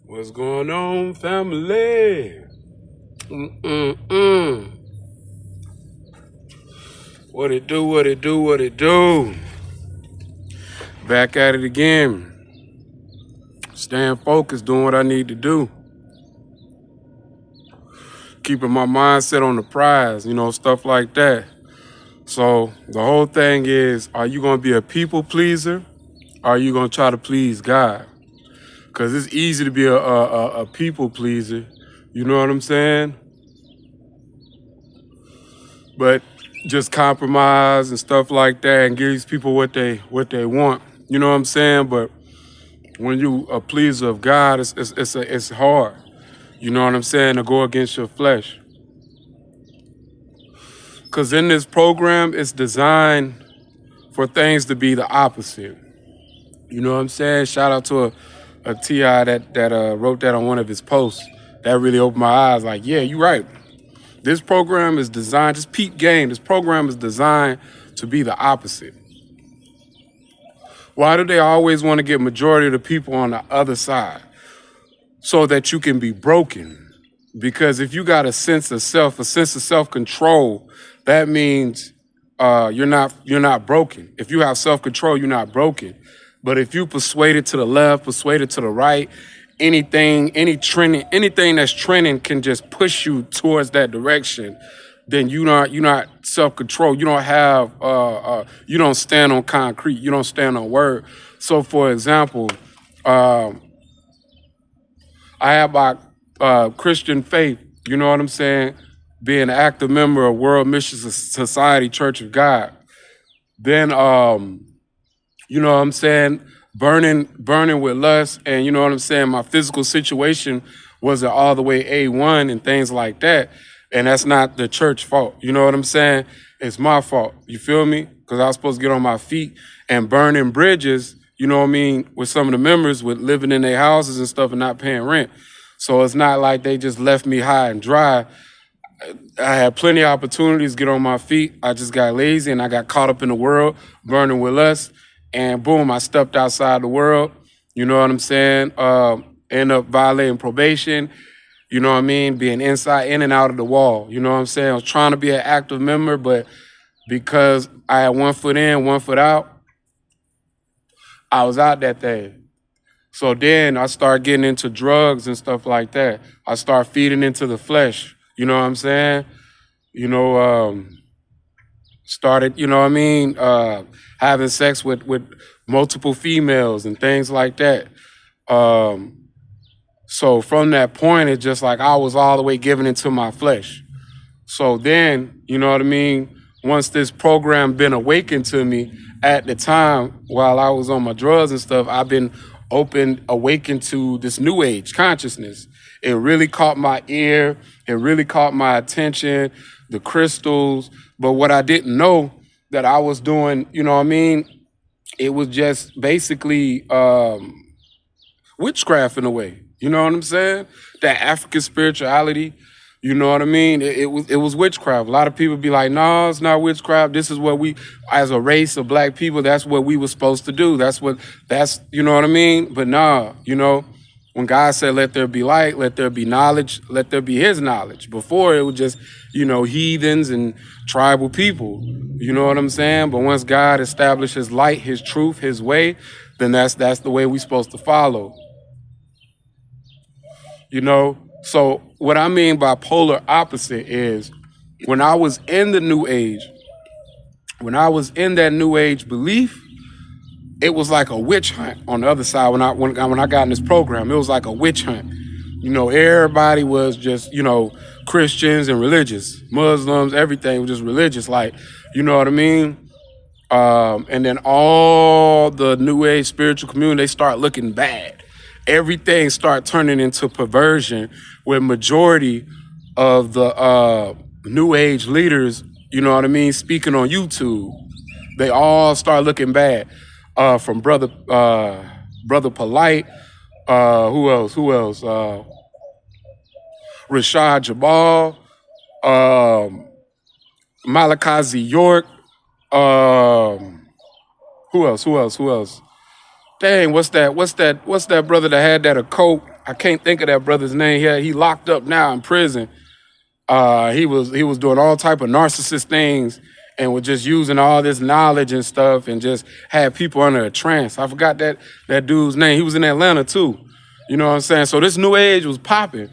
What's going on, family? Mm-mm-mm. What it do, what it do, what it do? Back at it again. Staying focused, doing what I need to do. Keeping my mindset on the prize, stuff like that. So the whole thing is, are you going to be a people pleaser? Or are you going to try to please God? Because it's easy to be a people pleaser. You know what I'm saying? But just compromise and stuff like that and give these people what they want. You know what I'm saying? But when you a pleaser of God, it's hard. You know what I'm saying? To go against your flesh. Because in this program, it's designed for things to be the opposite. You know what I'm saying? Shout out to a T.I. that wrote that on one of his posts. That really opened my eyes. Like, yeah, you're right. This program is designed, just peep game. This program is designed to be the opposite. Why do they always want to get majority of the people on the other side? So that you can be broken. Because if you got a sense of self-control, that means you're not broken. If you have self-control, you're not broken. But if you persuaded to the left, persuaded to the right, anything that's trending can just push you towards that direction, then you're not self-control. You don't have you don't stand on concrete. You don't stand on word. So, for example, I have my Christian faith. You know what I'm saying? Being an active member of World Mission Society Church of God. Then you know what I'm saying, burning with lust, and you know what I'm saying, my physical situation wasn't all the way A1 and things like that. And that's not the church fault. You know what I'm saying? It's my fault. You feel me? Because I was supposed to get on my feet and burning bridges, you know what I mean, with some of the members with living in their houses and stuff and not paying rent. So it's not like they just left me high and dry. I had plenty of opportunities to get on my feet. I just got lazy and I got caught up in the world, burning with lust. And boom, I stepped outside the world. You know what I'm saying? End up violating probation. You know what I mean? Being inside, in and out of the wall. You know what I'm saying? I was trying to be an active member, but because I had 1 foot in, 1 foot out, I was out that thing. So then I started getting into drugs and stuff like that. I started feeding into the flesh. You know what I'm saying? You know, started, you know what I mean, having sex with multiple females and things like that. So from that point, it's just like I was all the way giving into my flesh. So then, you know what I mean, once this program been awakened to me at the time while I was on my drugs and stuff, I've been awakened to this new age consciousness. It really caught my ear. It really caught my attention, the crystals. But what I didn't know that I was doing, you know what I mean, it was just basically witchcraft in a way. You know what I'm saying? That African spirituality. You know what I mean? It was witchcraft. A lot of people be like, no, it's not witchcraft. This is what we, as a race of black people, that's what we were supposed to do. You know what I mean? But nah, when God said, let there be light, let there be knowledge, let there be his knowledge. Before it was just, heathens and tribal people. You know what I'm saying? But once God established his light, his truth, his way, then that's the way we're supposed to follow. So what I mean by polar opposite is when I was in the new age, when I was in that new age belief, it was like a witch hunt on the other side. When I got in this program, it was like a witch hunt. Everybody was just, Christians and religious, Muslims, everything was just religious. Like, you know what I mean? And then all the new age spiritual community, they start looking bad. Everything start turning into perversion, where majority of the new age leaders, you know what I mean, speaking on YouTube, they all start looking bad. From brother Polite, who else? Rashad Jabal, Malachi York, who else? Dang, what's that brother that had that occult I can't think of that brother's name. He locked up now in prison. He was doing all type of narcissist things and was just using all this knowledge and stuff and just had people under a trance. I forgot that dude's name. He was in Atlanta too. You know what I'm saying? So this new age was popping.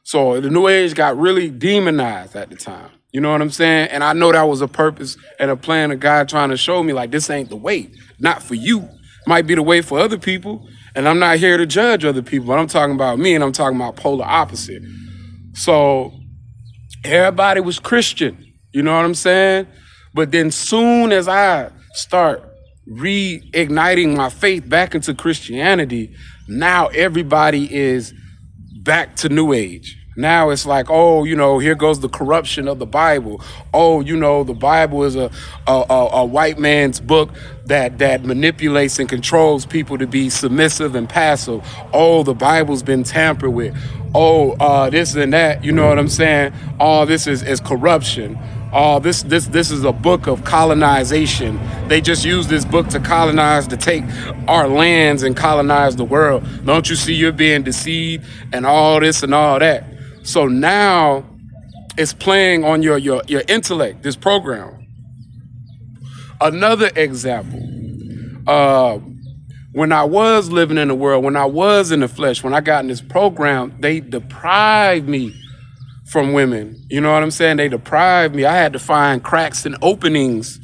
So the new age got really demonized at the time. You know what I'm saying? And I know that was a purpose and a plan of God trying to show me like this ain't the way. Not for you. Might be the way for other people. And I'm not here to judge other people, but I'm talking about me and I'm talking about polar opposite. So everybody was Christian, you know what I'm saying? But then soon as I start reigniting my faith back into Christianity, now everybody is back to New Age. Now it's like, oh, here goes the corruption of the Bible. Oh, the Bible is a white man's book that manipulates and controls people to be submissive and passive. Oh, the Bible's been tampered with. Oh, this and that. You know what I'm saying? All this is corruption. This is a book of colonization. They just use this book to colonize, to take our lands and colonize the world. Don't you see you're being deceived and all this and all that? So now it's playing on your intellect, this program. Another example, when I was living in the world, when I was in the flesh, when I got in this program, they deprived me from women. You know what I'm saying? They deprived me. I had to find cracks and openings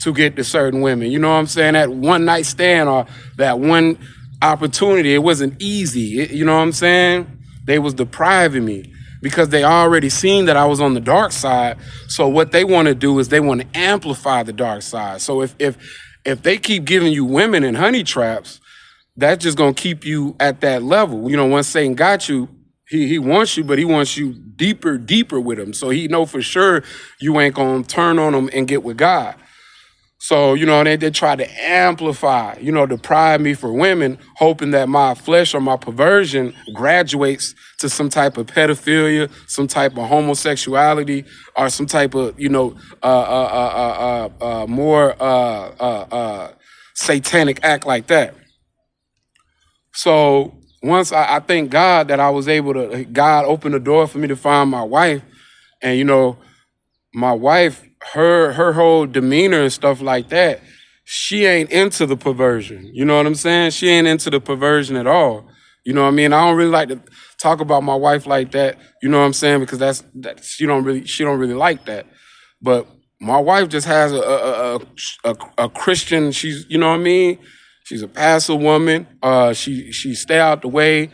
to get to certain women. You know what I'm saying? That one night stand or that one opportunity, it wasn't easy. You know what I'm saying? They was depriving me because they already seen that I was on the dark side. So what they want to do is they want to amplify the dark side. So if they keep giving you women and honey traps, that's just going to keep you at that level. Once Satan got you, he wants you, but he wants you deeper with him. So he know for sure you ain't going to turn on him and get with God. So, they try to amplify, deprive me for women, hoping that my flesh or my perversion graduates to some type of pedophilia, some type of homosexuality, or some type of, more satanic act like that. So once I thank God that I was able to, God opened the door for me to find my wife. And, my wife, her whole demeanor and stuff like that, she ain't into the perversion. You know what I'm saying? She ain't into the perversion at all. You know what I mean? I don't really like to talk about my wife like that. You know what I'm saying? Because that she don't really like that. But my wife just has a Christian. She's, you know what I mean? She's a passive woman. She stay out the way.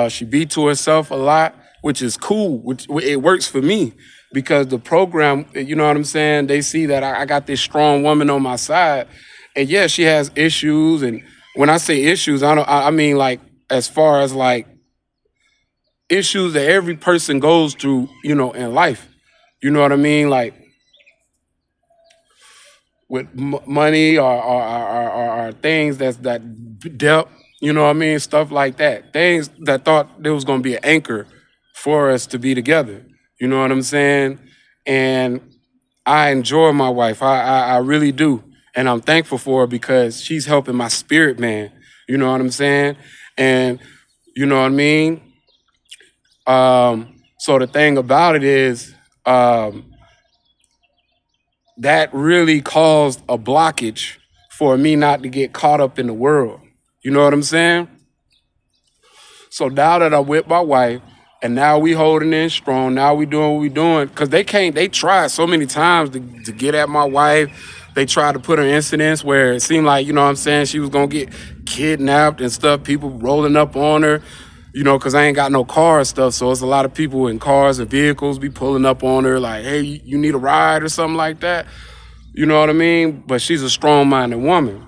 She be to herself a lot, which is cool. Which it works for me. Because the program, you know what I'm saying? They see that I got this strong woman on my side. And yeah, she has issues. And when I say issues, I mean like as far as like issues that every person goes through, in life. You know what I mean? Like with money or things that debt, you know what I mean? Stuff like that. Things that thought there was going to be an anchor for us to be together. You know what I'm saying? And I enjoy my wife. I really do. And I'm thankful for her because she's helping my spirit, man. You know what I'm saying? And you know what I mean? So the thing about it is that really caused a blockage for me not to get caught up in the world. You know what I'm saying? So now that I'm with my wife, and now we holding in strong. Now we doing what we doing. Because they tried so many times to get at my wife. They tried to put her in incidents where it seemed like, you know what I'm saying, she was going to get kidnapped and stuff. People rolling up on her, because I ain't got no car and stuff. So it's a lot of people in cars and vehicles be pulling up on her like, hey, you need a ride or something like that. You know what I mean? But she's a strong-minded woman.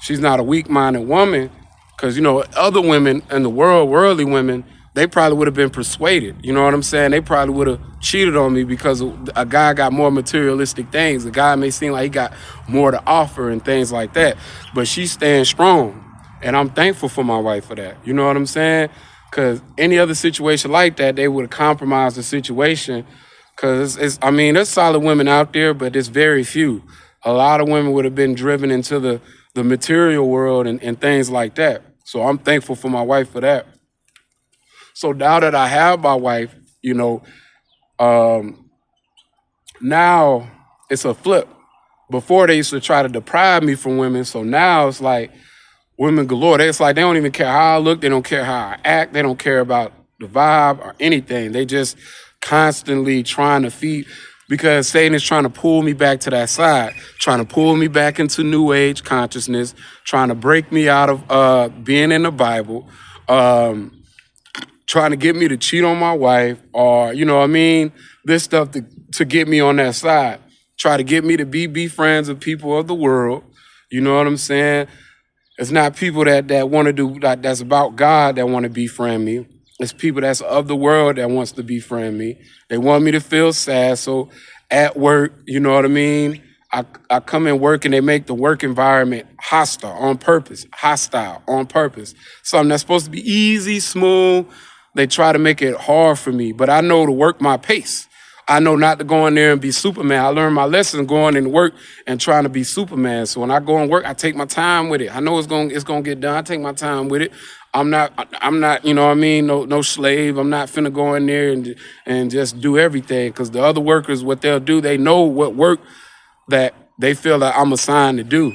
She's not a weak-minded woman. Because, other women in the world, worldly women, they probably would have been persuaded. You know what I'm saying? They probably would have cheated on me because a guy got more materialistic things. A guy may seem like he got more to offer and things like that. But she stands strong. And I'm thankful for my wife for that. You know what I'm saying? Because any other situation like that, they would have compromised the situation. Because, there's solid women out there, but there's very few. A lot of women would have been driven into the material world and things like that. So I'm thankful for my wife for that. So now that I have my wife, um, now it's a flip. Before they used to try to deprive me from women, so now it's like women galore. It's like they don't even care how I look, they don't care how I act, they don't care about the vibe or anything. They just constantly trying to feed because Satan is trying to pull me back to that side, trying to pull me back into new age consciousness, trying to break me out of being in the Bible. Trying to get me to cheat on my wife or, this stuff to get me on that side. Try to get me to be friends with people of the world. You know what I'm saying? It's not people that want to do that's about God that want to befriend me. It's people that's of the world that wants to befriend me. They want me to feel sad. So at work, you know what I mean? I come in work and they make the work environment hostile on purpose. Something that's supposed to be easy, smooth. They try to make it hard for me, but I know to work my pace. I know not to go in there and be Superman. I learned my lesson going in work and trying to be Superman. So when I go and work, I take my time with it. I know it's gonna get done. I take my time with it. I'm not, you know what I mean, no slave. I'm not finna go in there and just do everything. Cause the other workers, what they'll do, they know what work that they feel that I'm assigned to do.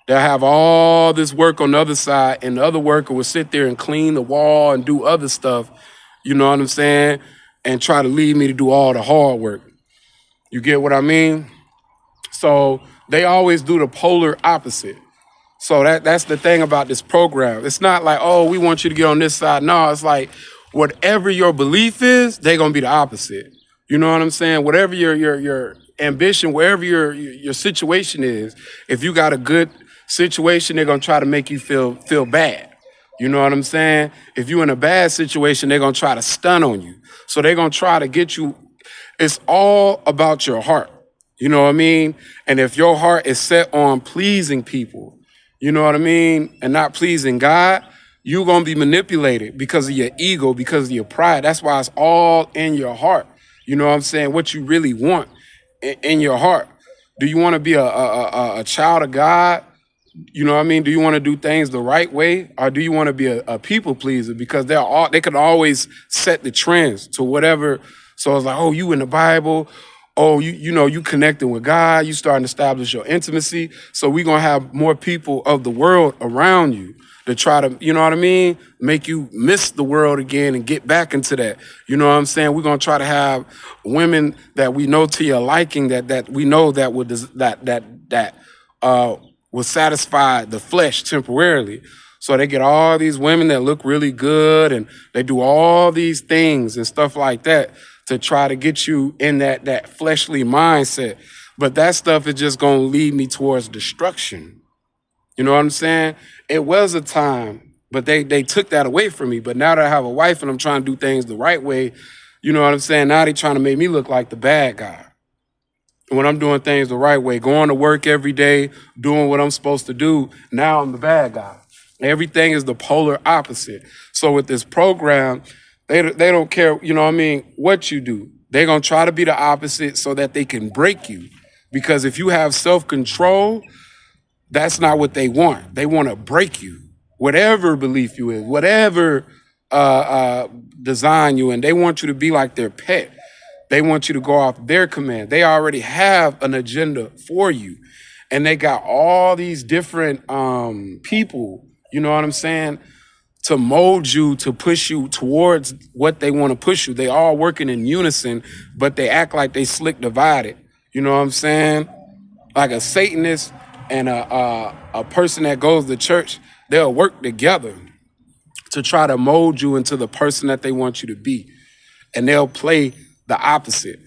They'll have all this work on the other side, and the other worker will sit there and clean the wall and do other stuff, you know what I'm saying? And try to leave me to do all the hard work. You get what I mean? So they always do the polar opposite. So that's the thing about this program. It's not like, oh, we want you to get on this side. No, it's like whatever your belief is, they're gonna be the opposite. You know what I'm saying? Whatever your ambition, wherever your situation is, if you got a good situation, they're gonna try to make you feel bad. You know what I'm saying? If you're in a bad situation, they're gonna try to stun on you. So they're gonna try to get you. It's all about your heart. You know what I mean? And if your heart is set on pleasing people, you know what I mean, and not pleasing God, you're gonna be manipulated because of your ego, because of your pride. That's why it's all in your heart. You know what I'm saying? What you really want in your heart. Do you want to be a child of God? You know what I mean? Do you want to do things the right way, or do you want to be a people pleaser? Because they could always set the trends to whatever. So it's like, oh, you in the Bible. Oh, you connecting with God. You starting to establish your intimacy. So we're going to have more people of the world around you to try to, you know what I mean, make you miss the world again and get back into that. You know what I'm saying? We're going to try to have women that we know to your liking, that we know that would will satisfy the flesh temporarily. So they get all these women that look really good and they do all these things and stuff like that to try to get you in that fleshly mindset. But that stuff is just going to lead me towards destruction. You know what I'm saying? It was a time, but they took that away from me. But now that I have a wife and I'm trying to do things the right way, you know what I'm saying? Now they trying to make me look like the bad guy. When I'm doing things the right way, going to work every day, doing what I'm supposed to do, now I'm the bad guy. Everything is the polar opposite. So with this program, they don't care, you know what I mean, what you do. They're going to try to be the opposite so that they can break you. Because if you have self-control, that's not what they want. They want to break you. Whatever belief you in, whatever design you in, they want you to be like their pet. They want you to go off their command. They already have an agenda for you. And they got all these different people, you know what I'm saying, to mold you, to push you towards what they want to push you. They all working in unison, but they act like they slick divided. You know what I'm saying? Like a Satanist and a person that goes to church, they'll work together to try to mold you into the person that they want you to be. And they'll play the opposite.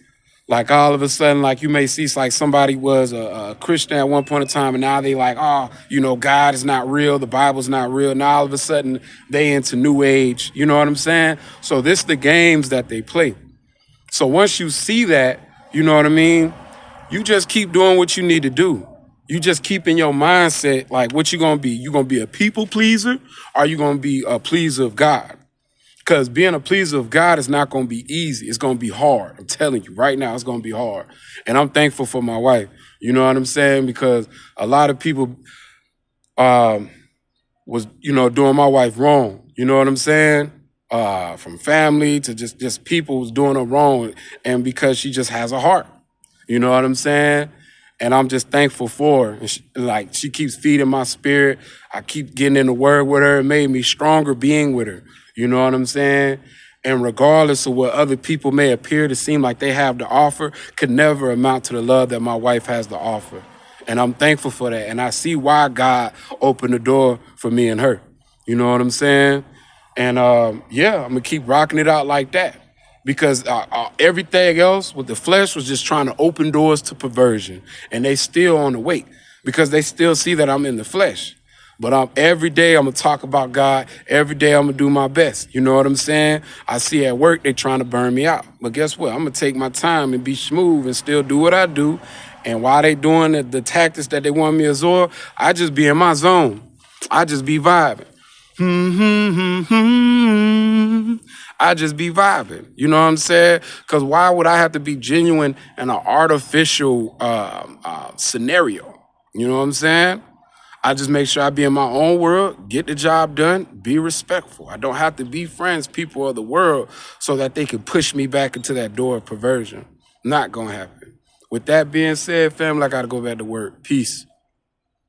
Like all of a sudden, like you may see, it's like somebody was a Christian at one point in time, and now they like, oh, God is not real, the Bible's not real. Now all of a sudden they into new age. You know what I'm saying? So this the games that they play. So once you see that, you know what I mean, you just keep doing what you need to do. You just keep in your mindset, like what you gonna be? You gonna be a people pleaser, or you gonna be a pleaser of God? Because being a pleaser of God is not going to be easy. It's going to be hard. I'm telling you right now, it's going to be hard. And I'm thankful for my wife. You know what I'm saying? Because a lot of people was, doing my wife wrong. You know what I'm saying? from family to just people who's doing her wrong, and because she just has a heart. You know what I'm saying? And I'm just thankful for her. And she keeps feeding my spirit. I keep getting in the word with her. It made me stronger being with her. You know what I'm saying? And regardless of what other people may appear to seem like they have to offer, could never amount to the love that my wife has to offer. And I'm thankful for that. And I see why God opened the door for me and her. You know what I'm saying? And yeah, I'm gonna keep rocking it out like that, because everything else with the flesh was just trying to open doors to perversion, and they still on the wait because they still see that I'm in the flesh. But every day I'm gonna talk about God. Every day I'm gonna do my best. You know what I'm saying? I see at work they trying to burn me out, but guess what? I'm gonna take my time and be smooth and still do what I do. And while they doing the tactics that they want me to absorb, I just be in my zone. I just be vibing. I just be vibing. You know what I'm saying? Because why would I have to be genuine in an artificial scenario? You know what I'm saying? I just make sure I be in my own world, get the job done, be respectful. I don't have to be friends, people of the world, so that they can push me back into that door of perversion. Not gonna happen. With that being said, family, I gotta go back to work. Peace.